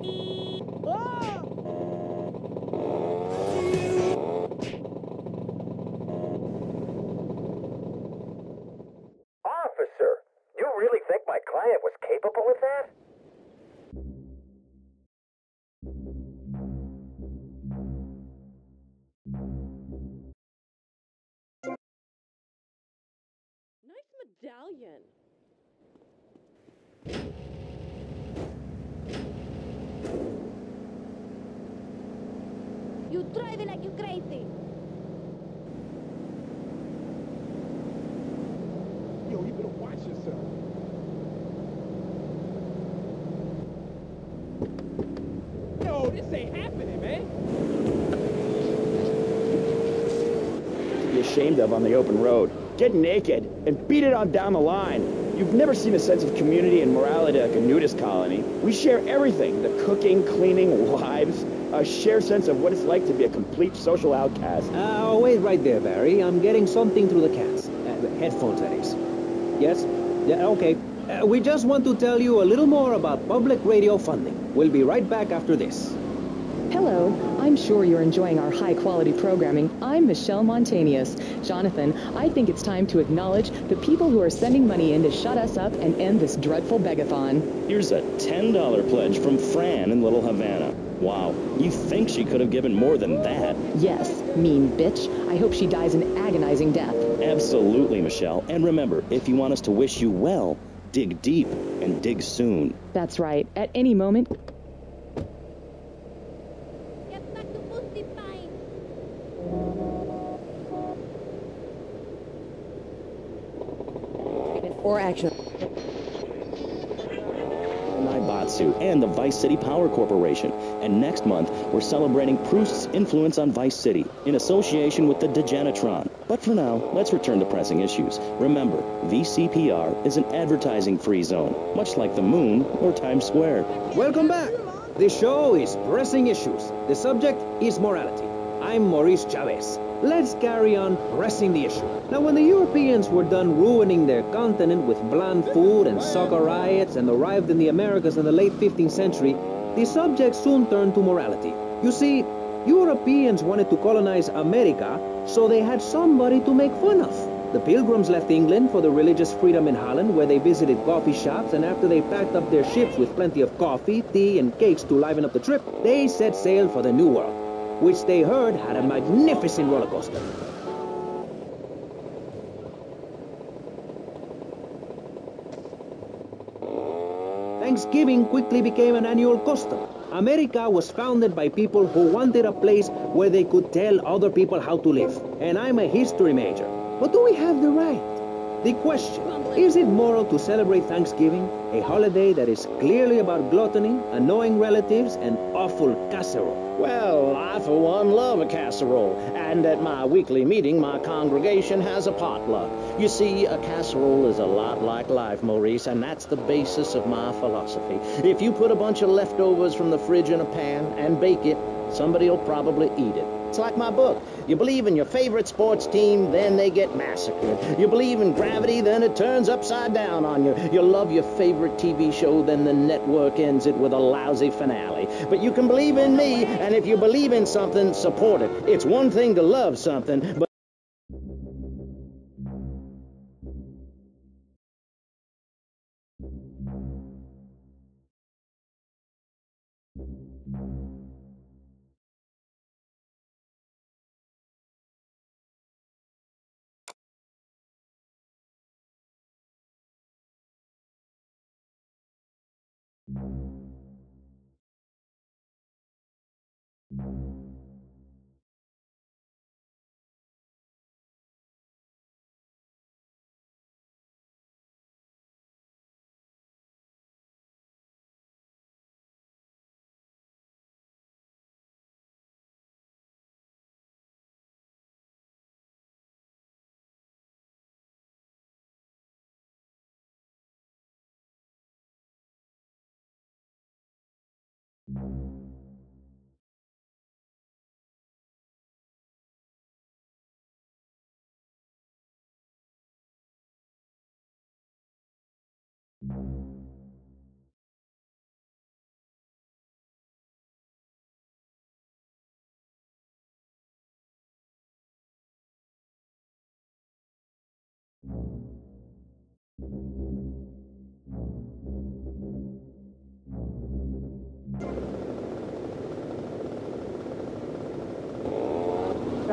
Officer, you really think my client was capable of that? Nice medallion. You driving like you crazy. Yo, you better watch yourself. Yo, this ain't happening, man. Be ashamed of on the open road. Get naked and beat it on down the line. You've never seen a sense of community and morality like a nudist colony. We share everything, the cooking, cleaning, wives, a shared sense of what it's like to be a complete social outcast. Wait right there, Barry. I'm getting something through the cats. Headphones, that is. Yes? Yeah, okay. We just want to tell you a little more about public radio funding. We'll be right back after this. Hello, I'm sure you're enjoying our high-quality programming. I'm Michelle Montanius. Jonathan, I think it's time to acknowledge the people who are sending money in to shut us up and end this dreadful begathon. Here's a $10 pledge from Fran in Little Havana. Wow, you think she could have given more than that? Yes, mean bitch. I hope she dies an agonizing death. Absolutely, Michelle. And remember, if you want us to wish you well, dig deep and dig soon. That's right. At any moment... Get back to Boosty Pine. or action. Naibatsu and the Vice City Power Corporation. And next month, we're celebrating Proust's influence on Vice City in association with the Degenitron. But for now, let's return to pressing issues. Remember, VCPR is an advertising-free zone, much like the moon or Times Square. Welcome back. The show is Pressing Issues. The subject is morality. I'm Maurice Chavez. Let's carry on pressing the issue. Now, when the Europeans were done ruining their continent with bland food and soccer riots and arrived in the Americas in the late 15th century, the subject soon turned to morality. You see, Europeans wanted to colonize America, so they had somebody to make fun of. The Pilgrims left England for the religious freedom in Holland, where they visited coffee shops, and after they packed up their ships with plenty of coffee, tea, and cakes to liven up the trip, they set sail for the New World, which they heard had a magnificent roller coaster. Thanksgiving quickly became an annual custom. America was founded by people who wanted a place where they could tell other people how to live. And I'm a history major. But do we have the right? The question, is it moral to celebrate Thanksgiving, a holiday that is clearly about gluttony, annoying relatives, and awful casserole? Well, I for one love a casserole, and at my weekly meeting, my congregation has a potluck. You see, a casserole is a lot like life, Maurice, and that's the basis of my philosophy. If you put a bunch of leftovers from the fridge in a pan and bake it, somebody will probably eat it. It's like my book. You believe in your favorite sports team, then they get massacred. You believe in gravity, then it turns upside down on you. You love your favorite TV show, then the network ends it with a lousy finale. But you can believe in me, and if you believe in something, support it. It's one thing to love something, but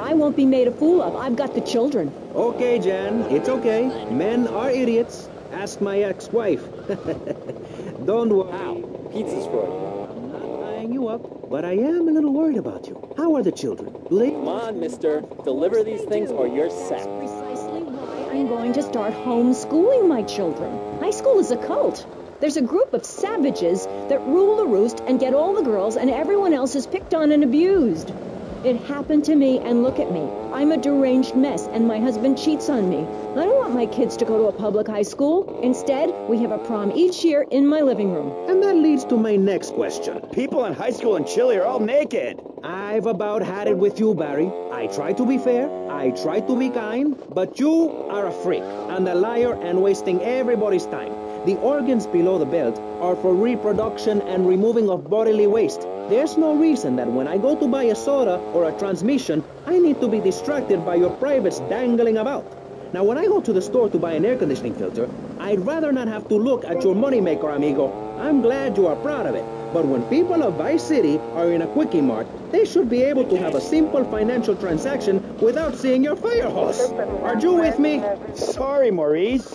I won't be made a fool of. I've got the children. Okay, Jan, it's okay. Men are idiots. Ask my ex-wife. Don't worry. Ow, pizza's for you. I'm not tying you up, but I am a little worried about you. How are the children? Come on, mister. Deliver these things or you're sacked. Precisely why I'm going to start homeschooling my children. High school is a cult. There's a group of savages that rule the roost and get all the girls, and everyone else is picked on and abused. It happened to me, and look at me. I'm a deranged mess, and my husband cheats on me. I don't want my kids to go to a public high school. Instead, we have a prom each year in my living room. And that leads to my next question. People in high school in Chile are all naked. I've about had it with you, Barry. I try to be fair, I try to be kind, but you are a freak and a liar and wasting everybody's time. The organs below the belt are for reproduction and removing of bodily waste. There's no reason that when I go to buy a soda or a transmission, I need to be distracted by your privates dangling about. Now, when I go to the store to buy an air conditioning filter, I'd rather not have to look at your moneymaker, amigo. I'm glad you are proud of it. But when people of Vice City are in a Quickie Mart, they should be able to have a simple financial transaction without seeing your fire hose. Are you with me? Sorry, Maurice.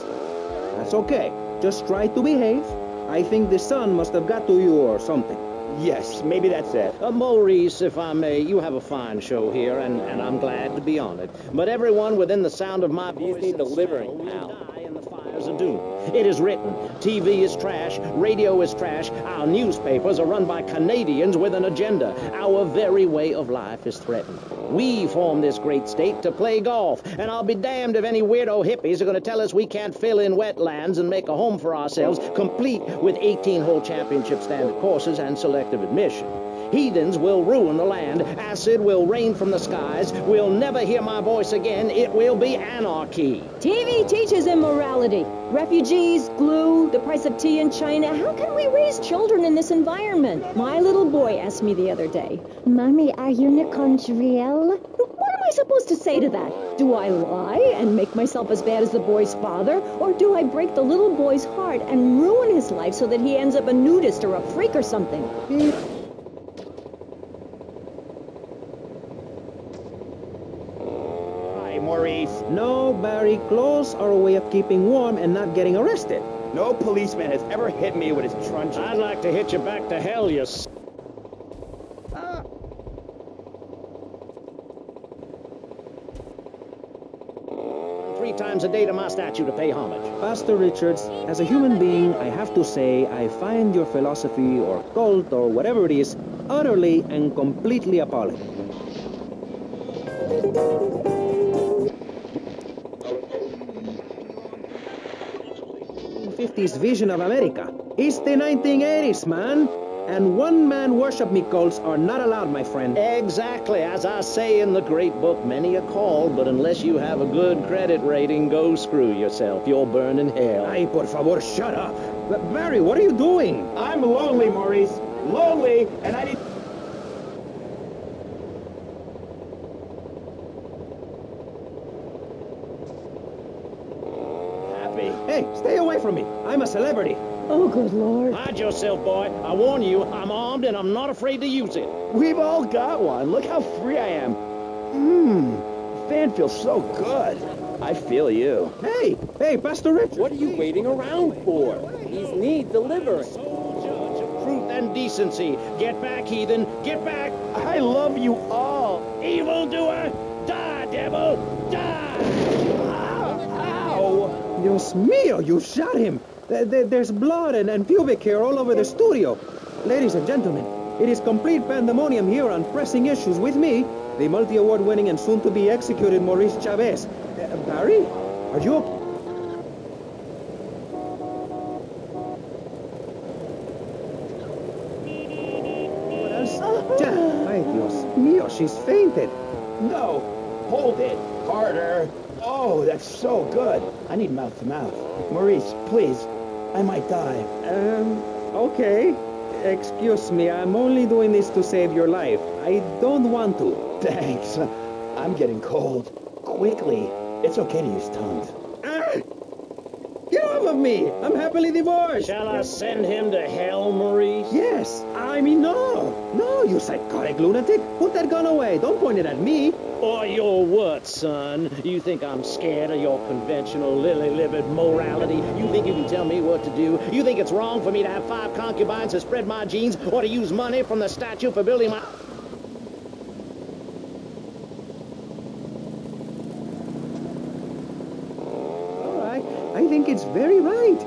That's okay. Just try to behave. I think the sun must have got to you or something. Yes, maybe that's it. Maurice, if I may, you have a fine show here, and I'm glad to be on it. But everyone within the sound of my voice need delivering, pal. die in the fires of doom. It is written, TV is trash, radio is trash, our newspapers are run by Canadians with an agenda. Our very way of life is threatened. We formed this great state to play golf, and I'll be damned if any weirdo hippies are going to tell us we can't fill in wetlands and make a home for ourselves, complete with 18-hole championship standard courses and selective admission. Heathens will ruin the land. Acid will rain from the skies. We'll never hear my voice again. It will be anarchy. TV teaches immorality. Refugees, glue, the price of tea in China. How can we raise children in this environment? My little boy asked me the other day, Mommy, are you Nicondriel? What am I supposed to say to that? Do I lie and make myself as bad as the boy's father? Or do I break the little boy's heart and ruin his life so that he ends up a nudist or a freak or something? Maurice. No, Barry, clothes are a way of keeping warm and not getting arrested. No policeman has ever hit me with his truncheon. I'd like to hit you back to hell, you Three times a day to my statue to pay homage. Pastor Richards, as a human being, I have to say I find your philosophy or cult or whatever it is utterly and completely appalling. 1950s vision of America. It's the 1980s, man. And one-man worship me cults are not allowed, my friend. Exactly. As I say in the great book, many are called, but unless you have a good credit rating, go screw yourself. You'll burn in hell. Ay, por favor, shut up. Barry, what are you doing? I'm lonely, Maurice. Lonely, and I need... Hey, stay away from me. I'm a celebrity. Oh, good Lord. Hide yourself, boy. I warn you, I'm armed and I'm not afraid to use it. We've all got one. Look how free I am. The fan feels so good. I feel you. Hey, Pastor Richard. What are you waiting around for? These need delivering. Soldiers of truth and decency. Get back, heathen. Get back. I love you all. Evildoer. Die, devil. Die. Ow. Dios mío, you shot him. There's blood and pubic hair all over the studio. Ladies and gentlemen, it is complete pandemonium here on Pressing Issues with me, the multi-award winning and soon-to-be executed Maurice Chavez. Barry, are you okay? What else? Ay, Dios mío, she's fainted. No, hold it. Harder. Oh, that's so good. I need mouth to mouth. Maurice, please. I might die. Okay. Excuse me, I'm only doing this to save your life. I don't want to. Thanks. I'm getting cold. Quickly. It's okay to use tongues. me. I'm happily divorced. Shall I send him to hell, Maurice? Yes. I mean, no. No, you psychotic lunatic. Put that gun away. Don't point it at me. Or your what, son? You think I'm scared of your conventional lily-livered morality? You think you can tell me what to do? You think it's wrong for me to have 5 concubines to spread my genes or to use money from the statue for building my... All right. I think it's very right.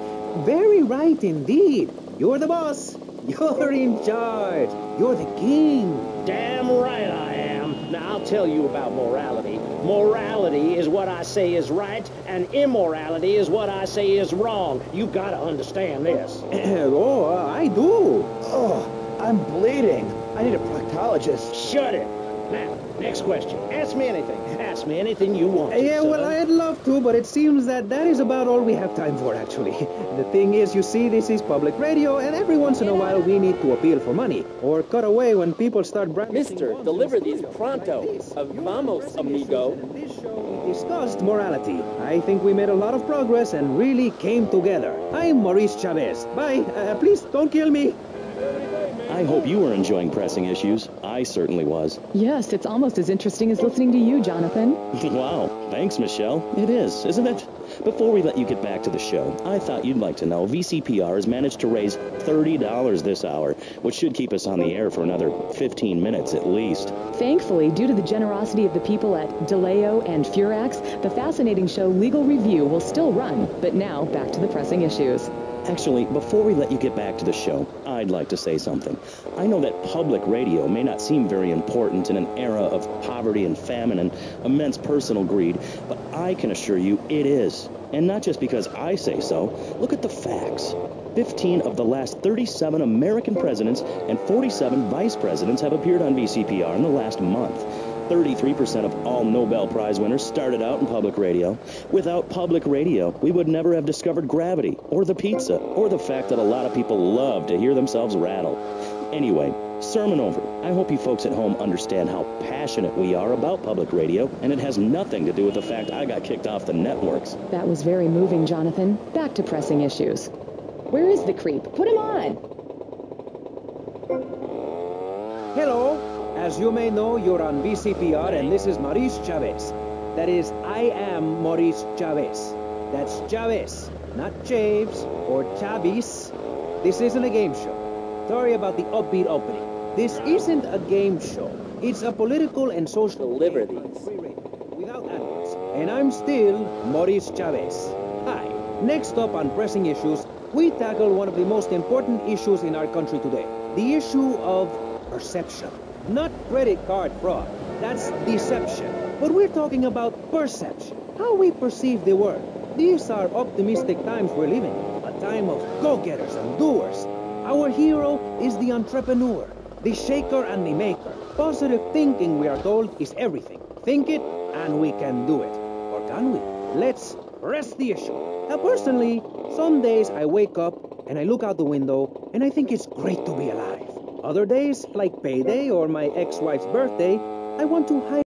Very right indeed. You're the boss. You're in charge. You're the king. Damn right I am. Now, I'll tell you about morality. Morality is what I say is right, and immorality is what I say is wrong. You've got to understand this. Oh, I do. Oh, I'm bleeding. I need a proctologist. Shut it. Now, next question. Ask me anything. Ask me anything you want to, Yeah, well, son. I'd love to, but it seems that is about all we have time for, actually. The thing is, you see, this is public radio, and every once in a while we need to appeal for money, or cut away when people start brandishing Mister, bombs deliver in these studios pronto. like this. Vamos, amigo. In this show, we discussed morality. I think we made a lot of progress and really came together. I'm Maurice Chavez. Bye. Please, don't kill me. I hope you were enjoying Pressing Issues. I certainly was. Yes, it's almost as interesting as listening to you, Jonathan. Wow. Thanks, Michelle. It is, isn't it? Before we let you get back to the show, I thought you'd like to know VCPR has managed to raise $30 this hour, which should keep us on the air for another 15 minutes at least. Thankfully, due to the generosity of the people at DeLeo and Furax, the fascinating show Legal Review will still run. But now, back to the pressing issues. Actually, before we let you get back to the show, I'd like to say something. I know that public radio may not seem very important in an era of poverty and famine and immense personal greed, but I can assure you it is. And not just because I say so. Look at the facts. 15 of the last 37 American presidents and 47 vice presidents have appeared on VCPR in the last month. 33% of all Nobel Prize winners started out in public radio. Without public radio, we would never have discovered gravity, or the pizza, or the fact that a lot of people love to hear themselves rattle. Anyway, sermon over. I hope you folks at home understand how passionate we are about public radio, and it has nothing to do with the fact I got kicked off the networks. That was very moving, Jonathan. Back to pressing issues. Where is the creep? Put him on! Hello. As you may know, you're on VCPR, and this is Maurice Chavez. That is, I am Maurice Chavez. That's Chavez, not Chaves or Chavis. This isn't a game show. Sorry about the upbeat opening. This isn't a game show. It's a political and social... Deliver game on these. free radio, without adverts. And I'm still Maurice Chavez. Hi. Next up on Pressing Issues, we tackle one of the most important issues in our country today. The issue of perception. Not credit card fraud. That's deception. But we're talking about perception. How we perceive the world. These are optimistic times we're living in. A time of go-getters and doers. Our hero is the entrepreneur, the shaker and the maker. Positive thinking, we are told, is everything. Think it and we can do it. Or can we? Let's press the issue. Now, personally, some days I wake up and I look out the window and I think it's great to be alive. Other days, like payday or my ex-wife's birthday, I want to hide